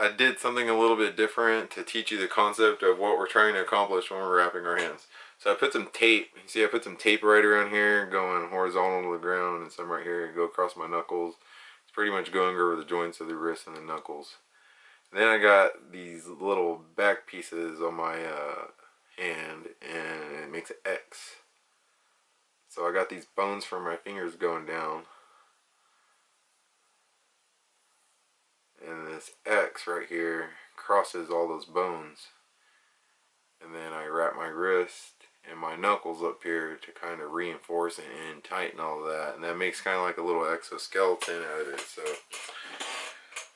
I did something a little bit different to teach you the concept of what we're trying to accomplish when we're wrapping our hands. So I put some tape. You see I put some tape right around here going horizontal to the ground, and some right here go across my knuckles. It's pretty much going over the joints of the wrist and the knuckles. And then I got these little back pieces on my hand, and it makes an X. So I got these bones from my fingers going down. And this X right here crosses all those bones. And then I wrap my wrist and my knuckles up here to kind of reinforce and tighten all of that. And that makes kind of like a little exoskeleton out of it. So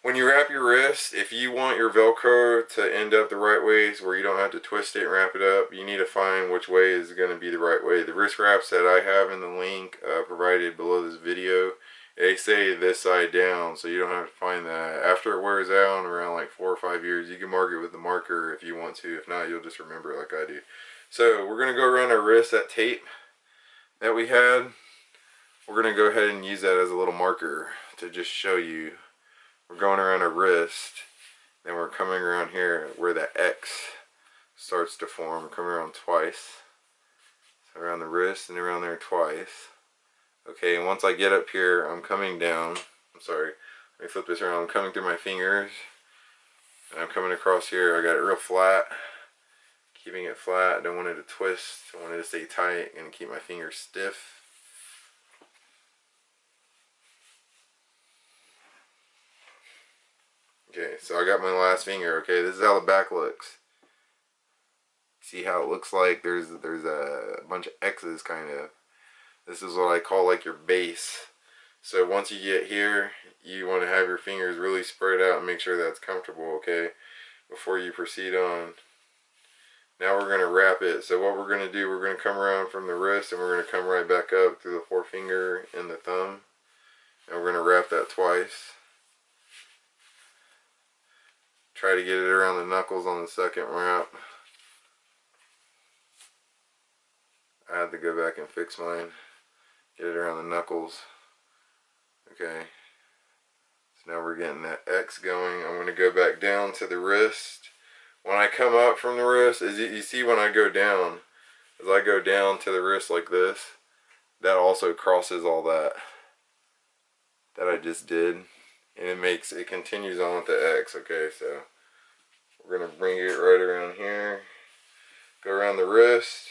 when you wrap your wrist, if you want your Velcro to end up the right ways where you don't have to twist it and wrap it up, you need to find which way is going to be the right way. The wrist wraps that I have in the link provided below this video, they say this side down, so you don't have to find that. After it wears out around like 4 or 5 years, you can mark it with the marker if you want to. If not, you'll just remember it like I do. So we're going to go around our wrist, that tape that we had. We're going to go ahead and use that as a little marker to just show you. We're going around our wrist, then we're coming around here where that X starts to form. We're coming around twice. So around the wrist and around there twice. Okay, and once I get up here, I'm coming down. I'm sorry, let me flip this around. I'm coming through my fingers, and I'm coming across here. I got it real flat, keeping it flat. I don't want it to twist. I want it to stay tight and keep my fingers stiff. Okay, so I got my last finger. Okay, this is how the back looks. See how it looks like there's a bunch of X's kind of. This is what I call like your base. So once you get here, you want to have your fingers really spread out and make sure that's comfortable, okay, before you proceed on. Now we're going to wrap it. So what we're going to do, we're going to come around from the wrist and we're going to come right back up through the forefinger and the thumb. And we're going to wrap that twice. Try to get it around the knuckles on the second wrap. I had to go back and fix mine. Get it around the knuckles. Okay. So now we're getting that X going. I'm going to go back down to the wrist. When I come up from the wrist, as you see when I go down, as I go down to the wrist like this, that also crosses all that I just did. And it continues on with the X. Okay, so we're going to bring it right around here. Go around the wrist.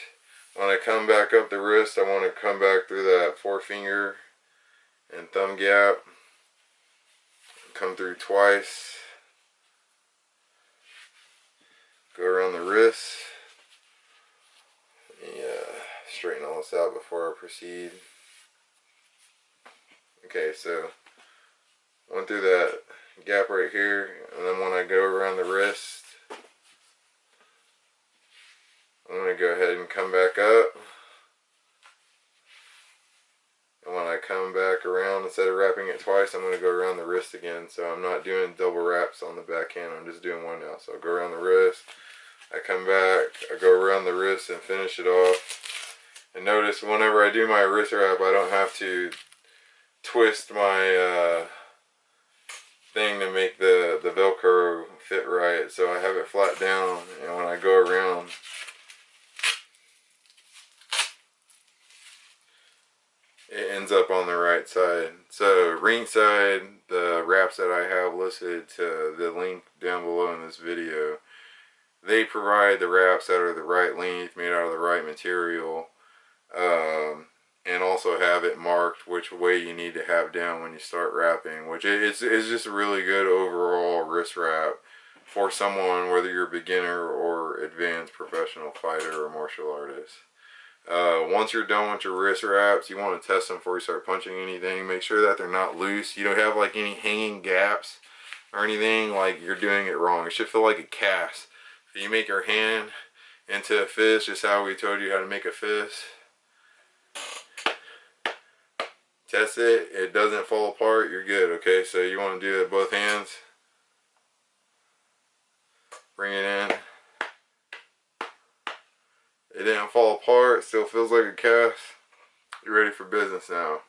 When I come back up the wrist, I want to come back through that forefinger and thumb gap. Come through twice. Go around the wrist. Straighten all this out before I proceed. Okay, so went through that gap right here, and then when I go around the wrist, I'm going to go ahead and come back up. And when I come back around, instead of wrapping it twice, I'm going to go around the wrist again. So I'm not doing double wraps on the backhand, I'm just doing one now. So I'll go around the wrist, I come back, I go around the wrist and finish it off. And notice whenever I do my wrist wrap, I don't have to twist my thing to make the Velcro fit right. So I have it flat down, and when I go around, it ends up on the right side. So ringside, the wraps that I have listed to the link down below in this video, they provide the wraps that are the right length, made out of the right material, and also have it marked which way you need to have down when you start wrapping, which is just a really good overall wrist wrap for someone, whether you're a beginner or advanced professional fighter or martial artist. Once you're done with your wrist wraps, you want to test them before you start punching anything. Make sure that they're not loose. You don't have like any hanging gaps or anything like you're doing it wrong. It should feel like a cast. If you make your hand into a fist, just how we told you how to make a fist, test it. It doesn't fall apart, you're good. Okay, so you want to do it with both hands. Bring it in. It didn't fall apart, still feels like a cast. You're ready for business now.